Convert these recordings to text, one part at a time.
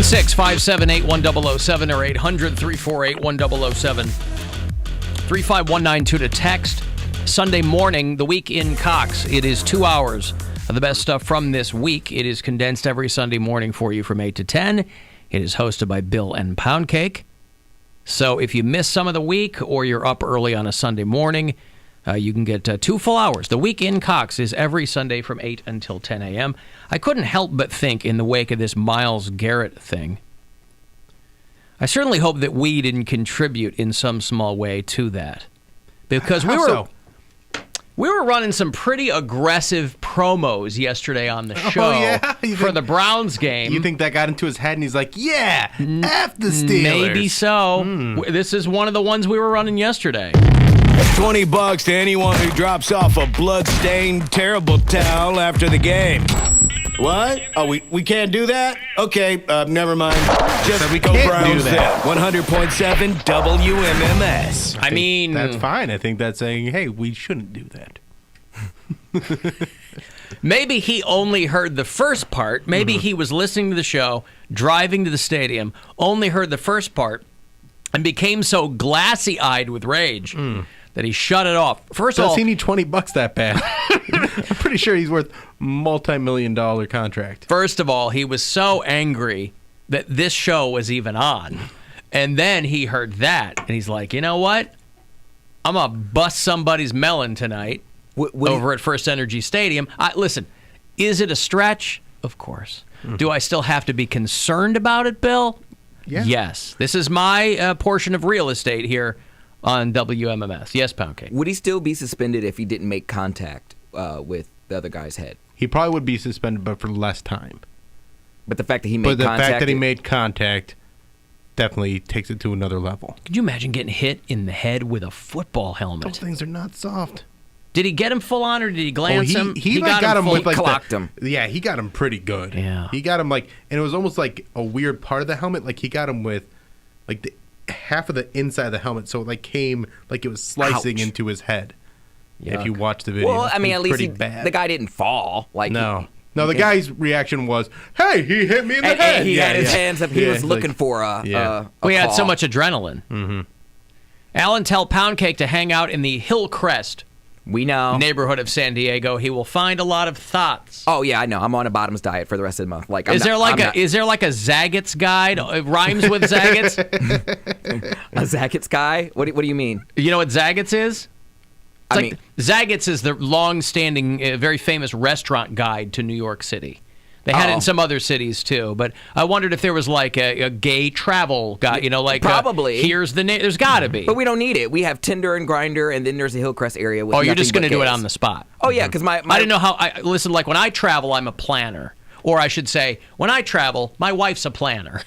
816-578-1007 or 800-348-1007. 35192 to text. Sunday morning, the week in Cox. It is 2 hours of the best stuff from this week. It is condensed every Sunday morning for you from 8 to 10. It is hosted by Bill and Poundcake. So if you miss some of the week or you're up early on a Sunday morning, you can get 2 full hours. The week in Cox is every Sunday from 8 until 10 a.m. I couldn't help but think in the wake of this Myles Garrett thing, I certainly hope that we didn't contribute in some small way to that. Because we were running some pretty aggressive promos yesterday on the show for the Browns game. You think that got into his head and he's like, yeah, F the Steelers. Maybe so. This is one of the ones we were running yesterday. $20 to anyone who drops off a blood-stained, terrible towel after the game. What? Oh, we can't do that? Okay, never mind. Just we go can't Browns do that. 100.7 WMMS. I mean, that's fine. I think that's saying, hey, we shouldn't do that. Maybe he only heard the first part. Maybe he was listening to the show, driving to the stadium, only heard the first part, and became so glassy-eyed with rage that he shut it off. First of all, does he need $20 that bad? I'm pretty sure he's worth multi-million-dollar contract. First of all, he was so angry that this show was even on. And then he heard that, and he's like, you know what? I'm going to bust somebody's melon tonight over at First Energy Stadium. Listen, is it a stretch? Of course. Do I still have to be concerned about it, Bill? Yeah. Yes. This is my portion of real estate here on WMMS. Yes, Poundcake. Would he still be suspended if he didn't make contact with the other guy's head? He probably would be suspended, but for less time. But the fact that he made contact... But the fact that he made contact definitely takes it to another level. Could you imagine getting hit in the head with a football helmet? Those things are not soft. Did he get him full on, or did he glance him? He got him with clocked him. Yeah, he got him pretty good. Yeah. He got him and it was almost like a weird part of the helmet. Like he got him with the half of the inside of the helmet, so it came like it was slicing into his head. Yuck. If you watch the video, well, I mean, at least the guy didn't fall. The guy's reaction was, "Hey, he hit me in the head." He had his hands up. He was looking for a we had call. so much adrenaline. Mm-hmm. Alan, tell Poundcake to hang out in the Hillcrest neighborhood of San Diego. He will find a lot of thoughts. Oh yeah, I know. I'm on a bottoms diet for the rest of the month. Is there like a Zaggett's guide? It rhymes with Zaggett's. A Zaggett's guy? What do you mean? You know what Zaggett's is? Zaggett's is the long-standing, very famous restaurant guide to New York City. They had it in some other cities too, but I wondered if there was like a gay travel guide, probably. Here's the name. There's got to be. But we don't need it. We have Tinder and Grindr, and then there's the Hillcrest area. With you're just going to do it on the spot. Oh yeah, because my I didn't know how. Listen, like when I travel, I'm a planner, or I should say, when I travel, my wife's a planner.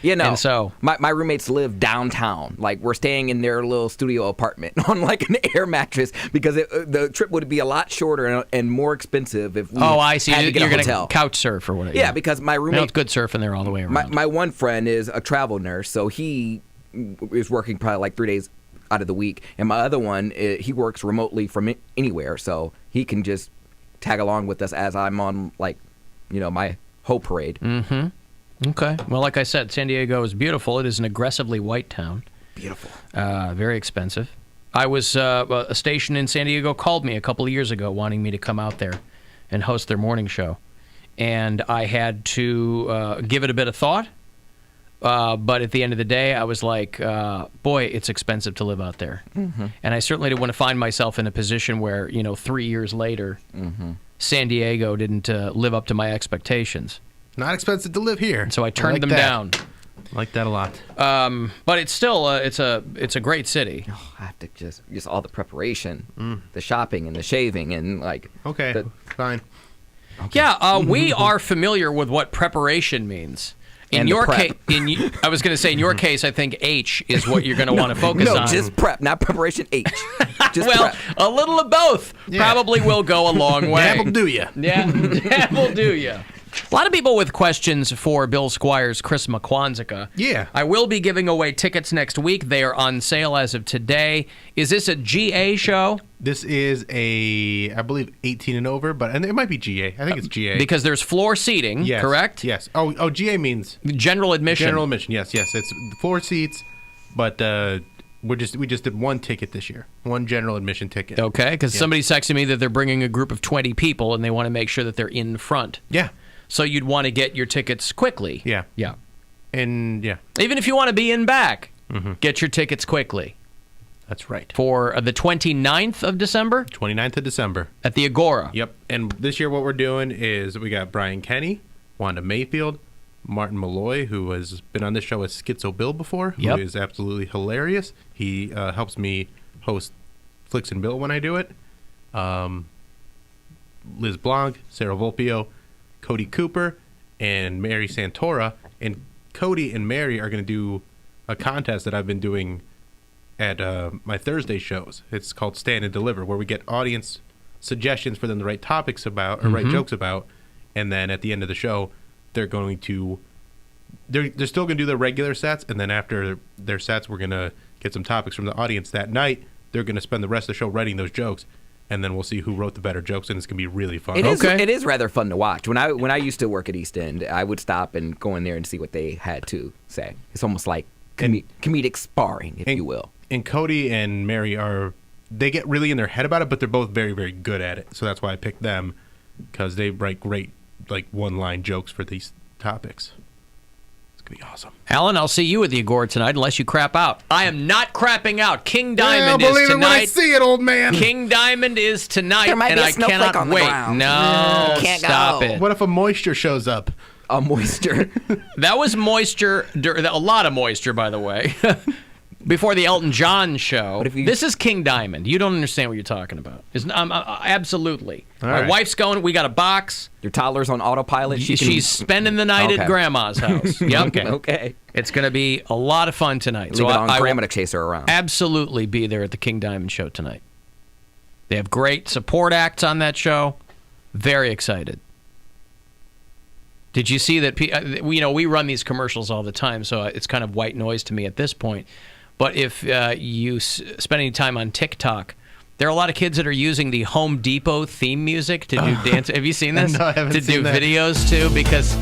And so my roommates live downtown. Like we're staying in their little studio apartment on like an air mattress because the trip would be a lot shorter and more expensive if we I see. had to get You're a hotel. Gonna couch surf or whatever. Yeah, because my roommate. It's good surfing there all the way around. My one friend is a travel nurse, so he is working probably like 3 days out of the week, and my other one he works remotely from anywhere, so he can just tag along with us as I'm on my whole parade. Mm-hmm. Okay. Well, like I said, San Diego is beautiful. It is an aggressively white town. Beautiful. Very expensive. I was a station in San Diego called me a couple of years ago wanting me to come out there and host their morning show. And I had to give it a bit of thought. But at the end of the day, I was like, boy, it's expensive to live out there. Mm-hmm. And I certainly didn't want to find myself in a position where, 3 years later, San Diego didn't live up to my expectations. Not expensive to live here. So I turned them down. I like that a lot. But it's still it's a great city. Oh, I have to just all the preparation, the shopping and the shaving and Okay, fine. Okay. Yeah, we are familiar with what preparation means. In your case, I was going to say, in your case, I think H is what you're going to want to focus on. No, just prep, not preparation. H. Just well, prep. A little of both probably will go a long way. That'll do you. Yeah, that'll do you. A lot of people with questions for Bill Squire's Christmas Kwanzaa. Yeah. I will be giving away tickets next week. They are on sale as of today. Is this a GA show? This is I believe 18 and over, and it might be GA. I think it's GA. Because there's floor seating, yes, correct? Yes. Oh, GA means general admission. General admission. Yes. It's floor seats, but we just did one ticket this year. One general admission ticket. Okay, because somebody's texting me that they're bringing a group of 20 people and they want to make sure that they're in front. Yeah. So you'd want to get your tickets quickly. Yeah. Yeah. And yeah. Even if you want to be in back, get your tickets quickly. That's right. For the 29th of December? 29th of December. At the Agora. Yep. And this year what we're doing is we got Brian Kenny, Wanda Mayfield, Martin Malloy, who has been on this show as Schizo Bill before, who is absolutely hilarious. He helps me host Flicks and Bill when I do it. Liz Blanc, Sarah Volpio, Cody Cooper, and Mary Santora. And Cody and Mary are going to do a contest that I've been doing at my Thursday shows. It's called Stand and Deliver, where we get audience suggestions for them to write topics about or write jokes about. And then at the end of the show, they're going to they're still going to do their regular sets, and then after their sets, we're going to get some topics from the audience that night. They're going to spend the rest of the show writing those jokes, and then we'll see who wrote the better jokes, and it's going to be really fun. It is rather fun to watch. When I used to work at East End, I would stop and go in there and see what they had to say. It's almost like comedic sparring, if you will. And Cody and Mary they get really in their head about it, but they're both very, very good at it. So that's why I picked them, because they write great, like, one-line jokes for these topics. It's going to be awesome. Alan, I'll see you at the Agora tonight unless you crap out. I am not crapping out. King Diamond believe is it when I tonight. see it, old man. King Diamond is tonight, There might and be a I snowflake cannot on the wait. ground. No, Can't stop go. it. What if a moisture shows up? A moisture. That was moisture, a lot of moisture, by the way, before the Elton John show. This is King Diamond. You don't understand what you're talking about. Absolutely. My wife's going. We got a box. Your toddler's on autopilot. She's spending the night at Grandma's house. Yep. Okay. It's going to be a lot of fun tonight. Leave it on Grandma to chase her around. Absolutely be there at the King Diamond show tonight. They have great support acts on that show. Very excited. Did you see that? We run these commercials all the time, so it's kind of white noise to me at this point. But if you spend any time on TikTok, there are a lot of kids that are using the Home Depot theme music to do dance. Have you seen this? No, I haven't to seen do that. videos too, because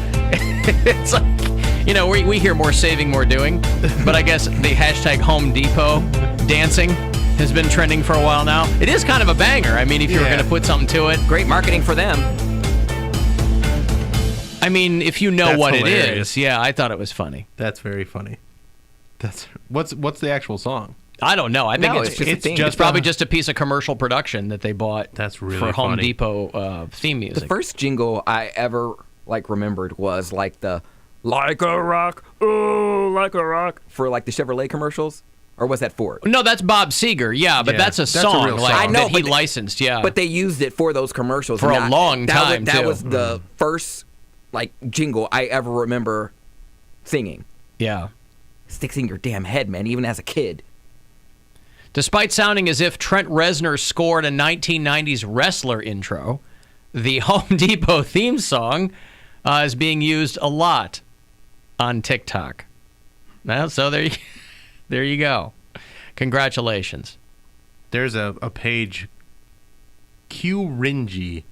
it's like, we hear more saving, more doing. But I guess the hashtag Home Depot dancing has been trending for a while now. It is kind of a banger. I mean, if you were going to put something to it. Great marketing for them. I mean, if you know That's what hilarious. it is. Yeah, I thought it was funny. That's very funny. What's the actual song? I don't know. I think No, it's it's just a theme. it's probably just a piece of commercial production that they bought. That's really for Home funny. Depot theme music. The first jingle I ever remembered was like the "Like a Rock, ooh, like a rock" for like the Chevrolet commercials, or was that Ford? No, that's Bob Seger. Yeah, but Yeah, that's a that's a song real like, song. I know, that he but licensed. Yeah, But they used it for those commercials For and a long time, That too. was the first jingle I ever remember singing. yeah. Sticks in your damn head, man. Even as a kid. Despite sounding as if Trent Reznor scored a 1990s wrestler intro, the Home Depot theme song is being used a lot on TikTok. Well, so there you go. Congratulations. There's a page, Q Ringy,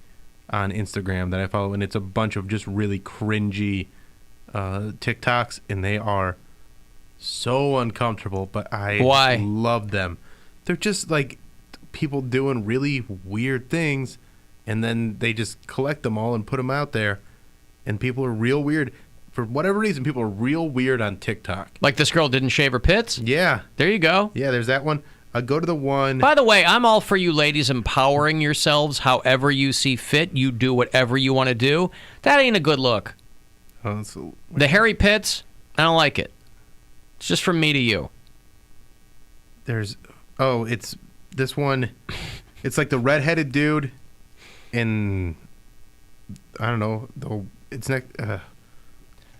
on Instagram that I follow, and it's a bunch of just really cringy TikToks, and they are so uncomfortable, but I Why? love them. They're just like people doing really weird things, and then they just collect them all and put them out there, and people are real weird. For whatever reason, people are real weird on TikTok. Like this girl didn't shave her pits? Yeah. There you go. Yeah, there's that one. Go to the one. By the way, I'm all for you ladies empowering yourselves however you see fit. You do whatever you want to do. That ain't a good look. The hairy pits, I don't like it. It's just from me to you. It's this one. It's like the redheaded dude, and I don't know. It's next.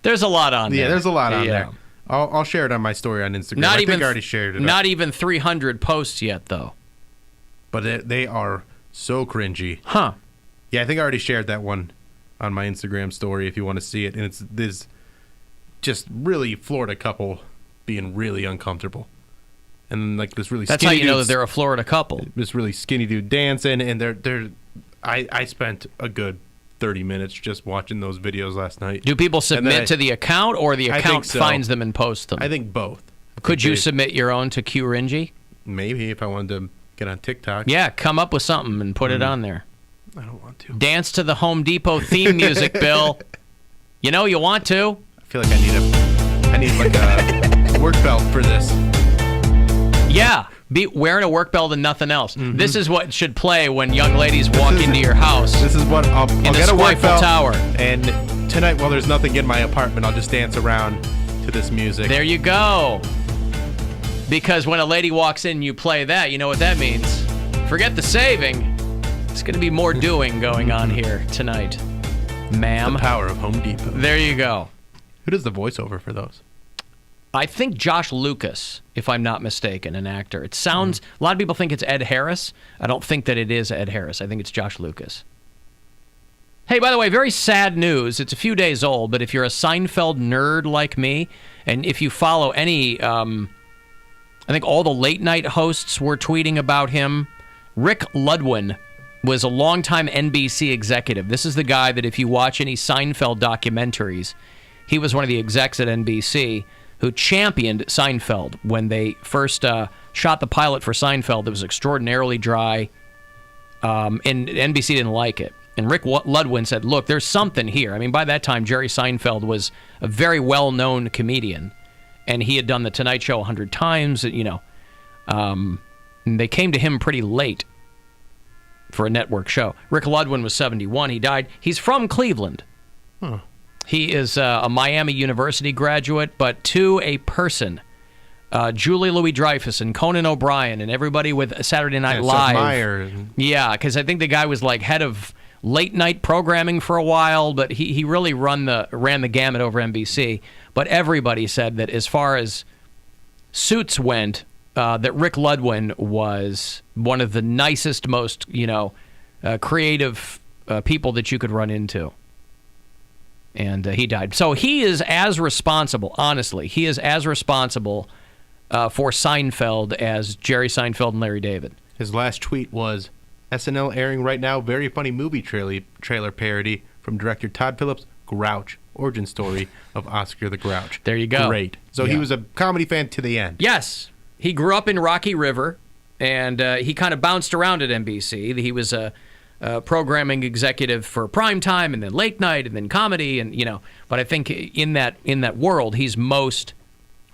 There's a lot on there. Yeah, there's a lot on Yeah. there. I'll share it on my story on Instagram. I think I already shared it. Not even 300 posts yet, though. But they are so cringy. Huh. Yeah, I think I already shared that one on my Instagram story if you want to see it. And it's this just really Florida couple being really uncomfortable. And then, like, this really That's skinny how you know dude's- that they're a Florida couple. this really skinny dude dancing, and I spent a good 30 minutes just watching those videos last night. Do people And then submit to the account, or the I account think so. finds them and posts them? I think both. Could you they- submit your own to Q Ringy? Maybe if I wanted to get on TikTok. Yeah, come up with something and put it on there. I don't want to. Dance to the Home Depot theme music, Bill. You know you want to. I feel like I need like a work belt for this. Yeah, be wearing a work belt and nothing else. This is what should play when young ladies walk into your house. This is what I'll the get a work Squirtle belt. Tower. And tonight, while there's nothing in my apartment, I'll just dance around to this music. There you go. Because when a lady walks in, you play that. You know what that means. Forget the saving. It's going to be more doing going on here tonight, ma'am. The power of Home Depot. There you go. Who does the voiceover for those? I think Josh Lucas, if I'm not mistaken, an actor. It sounds, a lot of people think it's Ed Harris. I don't think that it is Ed Harris. I think it's Josh Lucas. Hey, by the way, very sad news. It's a few days old, but if you're a Seinfeld nerd like me, and if you follow any, I think all the late night hosts were tweeting about him. Rick Ludwin was a longtime NBC executive. This is the guy that if you watch any Seinfeld documentaries, he was one of the execs at NBC who championed Seinfeld when they first shot the pilot for Seinfeld. It was extraordinarily dry, and NBC didn't like it. And Rick Ludwin said, look, there's something here. I mean, by that time, Jerry Seinfeld was a very well-known comedian, and he had done The Tonight Show 100 times, you know. And they came to him pretty late for a network show. Rick Ludwin was 71. He died. He's from Cleveland. Huh. He is a Miami University graduate, but to a person, Julie Louis-Dreyfus and Conan O'Brien and everybody with Saturday Night Seth Live. Meyer. Yeah, because I think the guy was like head of late night programming for a while, but he really ran the gamut over NBC. But everybody said that as far as Suits went, that Rick Ludwin was one of the nicest, most creative people that you could run into. And he died. So he is as responsible, honestly, he is as responsible for Seinfeld as Jerry Seinfeld and Larry David. His last tweet was, SNL airing right now, very funny movie trailer parody from director Todd Phillips' Grouch, origin story of Oscar the Grouch. There you go. Great. So he was a comedy fan to the end. Yes. He grew up in Rocky River, and he kind of bounced around at NBC. He was a programming executive for primetime, and then late night, and then comedy, and But I think in that world, he's most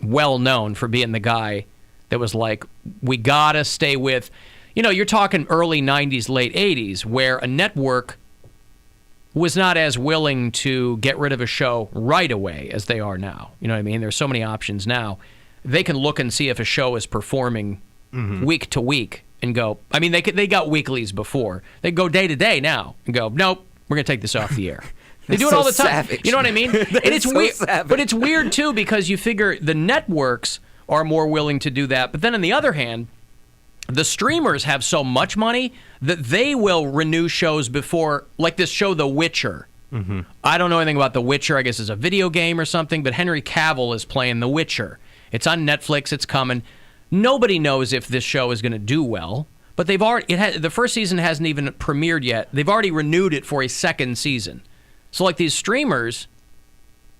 well known for being the guy that was like, we gotta stay with. You're talking early 90s, late 80s, where a network was not as willing to get rid of a show right away as they are now. You know what I mean? There's so many options now. They can look and see if a show is performing week to week and go, I mean, they got weeklies before. They go day to day now and go, nope, we're going to take this off the air. They do it so all the time. savage. You know what I mean? And it's so weird, savage. but it's weird too, because you figure the networks are more willing to do that. But then on the other hand, the streamers have so much money that they will renew shows before, like this show, The Witcher. I don't know anything about The Witcher. I guess it's a video game or something, but Henry Cavill is playing The Witcher. It's on Netflix. It's coming. Nobody knows if this show is going to do well, but they've already. The first season hasn't even premiered yet. They've already renewed it for a second season. So, like, these streamers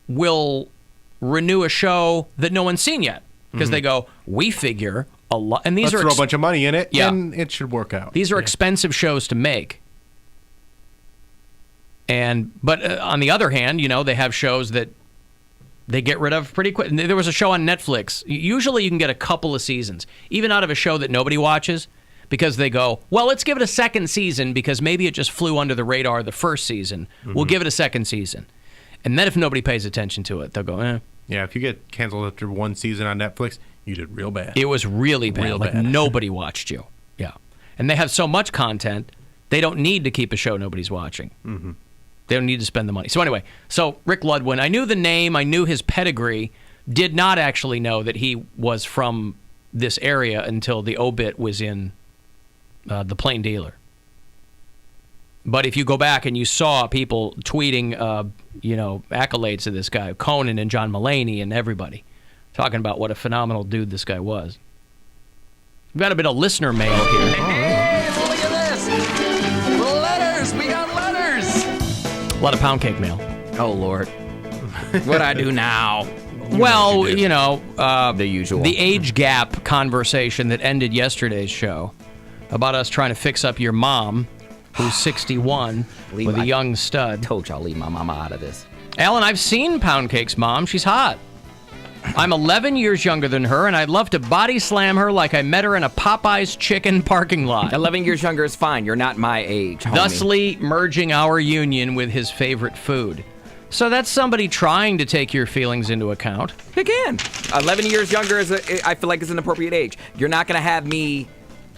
will renew a show that no one's seen yet because they go, we figure a lot, and these Let's are throw a bunch of money in it, Yeah. and it should work out. these are expensive shows to make. But on the other hand, they have shows that they get rid of pretty quick. There was a show on Netflix. Usually you can get a couple of seasons, even out of a show that nobody watches, because they go, well, let's give it a second season because maybe it just flew under the radar the first season. We'll give it a second season. And then if nobody pays attention to it, they'll go, eh. Yeah, if you get canceled after one season on Netflix, you did real bad. It was really bad. Real like bad. nobody watched you. Yeah. And they have so much content, they don't need to keep a show nobody's watching. They don't need to spend the money. So anyway, Rick Ludwin, I knew the name, I knew his pedigree, did not actually know that he was from this area until the obit was in The Plain Dealer. But if you go back and you saw people tweeting, accolades of this guy, Conan and John Mulaney and everybody, talking about what a phenomenal dude this guy was. We've got a bit of listener mail here. Hey, look at this. Letters. We got letters. A lot of Poundcake mail. Oh, Lord. What I do now? Well, the usual. The age gap conversation that ended yesterday's show about us trying to fix up your mom, who's 61, with a young stud. Told y'all leave my mama out of this. Alan, I've seen Poundcake's mom. She's hot. I'm 11 years younger than her, and I'd love to body slam her like I met her in a Popeye's chicken parking lot. 11 years younger is fine. You're not my age, homie. Thusly merging our union with his favorite food. So that's somebody trying to take your feelings into account. Again, 11 years younger I feel like is an appropriate age. You're not going to have me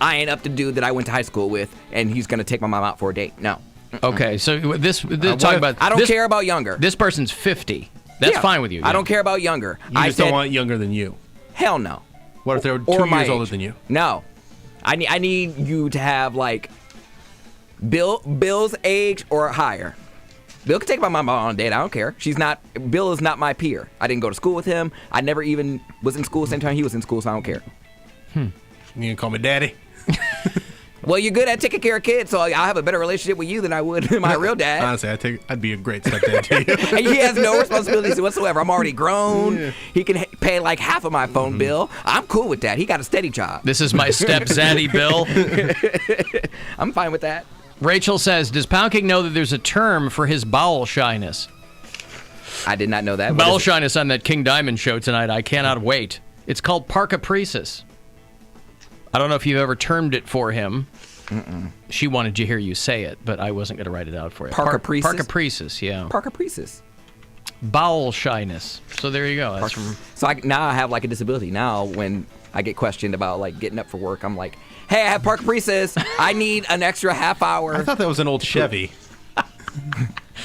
eyeing up the dude that I went to high school with, and he's going to take my mom out for a date. No. Okay, so this talking about. I don't care about younger. This person's 50. That's fine with you. I don't care about younger. You just don't want younger than you. Hell no. What if they're 2 years older than you? No. I need you to have like Bill's age or higher. Bill can take my mom on a date. I don't care. Bill is not my peer. I didn't go to school with him. I never even was in school the same time he was in school, so I don't care. You gonna call me daddy? Well, you're good at taking care of kids, so I'll have a better relationship with you than I would with my real dad. Honestly, I'd be a great stepdad to you. And he has no responsibilities whatsoever. I'm already grown. Yeah. He can pay like half of my phone bill. I'm cool with that. He got a steady job. This is my step zaddy Bill. I'm fine with that. Rachel says, does Poundcake know that there's a term for his bowel shyness? I did not know that. Bowel shyness on that King Diamond show tonight. I cannot wait. It's called parcapresis. I don't know if you've ever termed it for him. Mm-mm. She wanted to hear you say it, but I wasn't going to write it out for you. Parcapresis? Parcapresis, yeah. Parcapresis. Bowel shyness. So there you go. So now I have like a disability. Now when I get questioned about like getting up for work, I'm like, hey, I have parcapresis. I need an extra half hour. I thought that was an old Chevy.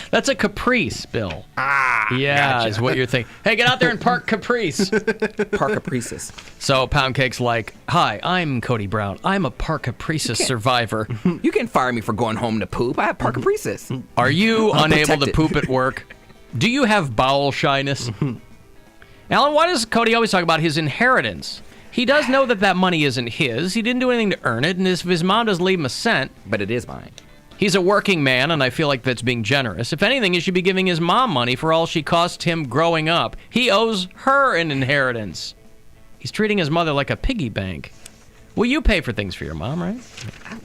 That's a Caprice, Bill. Yeah, gotcha. Is what you're thinking. Hey, get out there and park Caprice. Parcapresis. So Poundcake's like, hi, I'm Cody Brown. I'm a parcapresis survivor. You can't fire me for going home to poop. I have parcapresis. Are you unable to poop at work? Do you have bowel shyness? Alan, why does Cody always talk about his inheritance? He does know that money isn't his. He didn't do anything to earn it, and if his mom doesn't leave him a cent. But it is mine. He's a working man, and I feel like that's being generous. If anything, he should be giving his mom money for all she cost him growing up. He owes her an inheritance. He's treating his mother like a piggy bank. Well, you pay for things for your mom, right?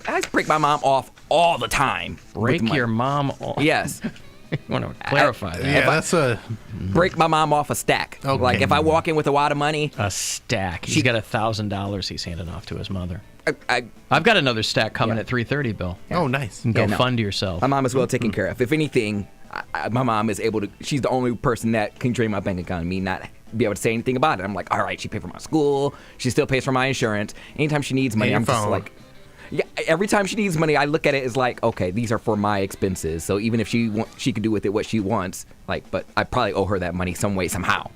I break my mom off all the time. Break your mom off? Yes. I want to clarify that. Yeah, that's a... Break my mom off a stack. Okay. Like, if I walk in with a lot of money... A stack. He's got $1,000 he's handing off to his mother. I've got another stack coming at 3:30, Bill. Yeah. Oh, nice. You can go fund yourself. My mom is well taken care of. If anything, my mom is able to... She's the only person that can drain my bank account and me not be able to say anything about it. I'm like, all right, she paid for my school. She still pays for my insurance. Anytime she needs money, I'm just like... Yeah, every time she needs money, I look at it as like, okay, these are for my expenses. So even if she could do with it what she wants, but I probably owe her that money some way, somehow.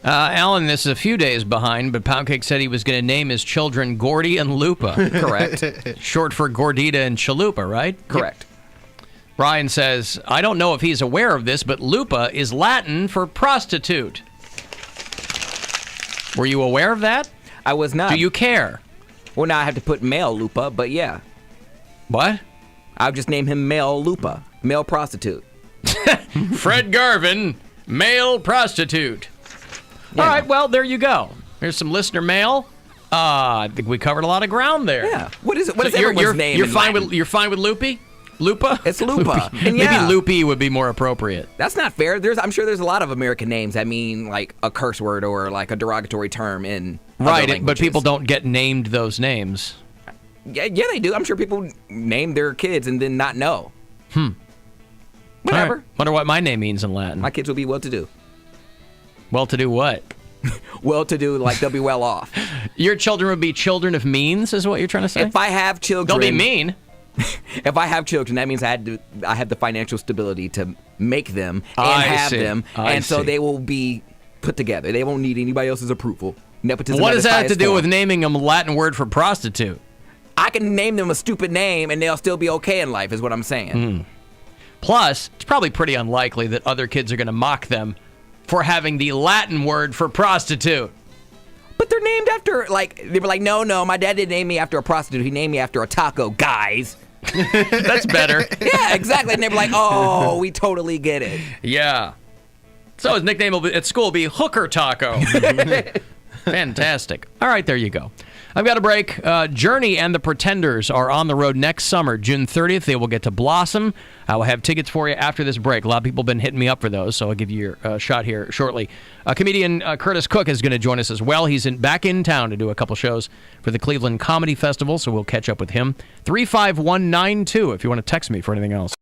Alan, this is a few days behind, but Poundcake said he was going to name his children Gordy and Lupa. Correct. Short for Gordita and Chalupa, right? Correct. Yep. Ryan says, I don't know if he's aware of this, but Lupa is Latin for prostitute. Were you aware of that? I was not. Do you care? Well, now I have to put male Lupa, but yeah. What? I'll just name him male Lupa, male prostitute. Fred Garvin, male prostitute. Yeah. All right, well, there you go. There's some listener mail. I think we covered a lot of ground there. Yeah. What is it? What is everyone's name? You're fine with Loopy? Lupa? It's Lupa. And yeah. Maybe Loopy would be more appropriate. That's not fair. I'm sure there's a lot of American names that mean like a curse word or like a derogatory term in other languages. But people don't get named those names. Yeah, they do. I'm sure people name their kids and then not know. Whatever. Right. Wonder what my name means in Latin. My kids will be well-to-do. Well-to-do what? Well-to-do, like they'll be well off. Your children would be children of means, is what you're trying to say? If I have children... They'll be mean. If I have children, that means I have the financial stability to make them and have them, and so they will be put together. They won't need anybody else's approval. Nepotism. What does that have to do with naming them a Latin word for prostitute? I can name them a stupid name and they'll still be okay in life, is what I'm saying. Plus, it's probably pretty unlikely that other kids are going to mock them for having the Latin word for prostitute. But they're named after, they were like, no, my dad didn't name me after a prostitute. He named me after a taco, guys. That's better. Yeah, exactly. And they were like, oh, we totally get it. Yeah. So his nickname at school will be Hooker Taco. Fantastic. All right, there you go. I've got a break. Journey and the Pretenders are on the road next summer, June 30th. They will get to Blossom. I will have tickets for you after this break. A lot of people have been hitting me up for those, so I'll give you your shot here shortly. Comedian Curtis Cook is going to join us as well. He's back in town to do a couple shows for the Cleveland Comedy Festival, so we'll catch up with him. 35192 if you want to text me for anything else.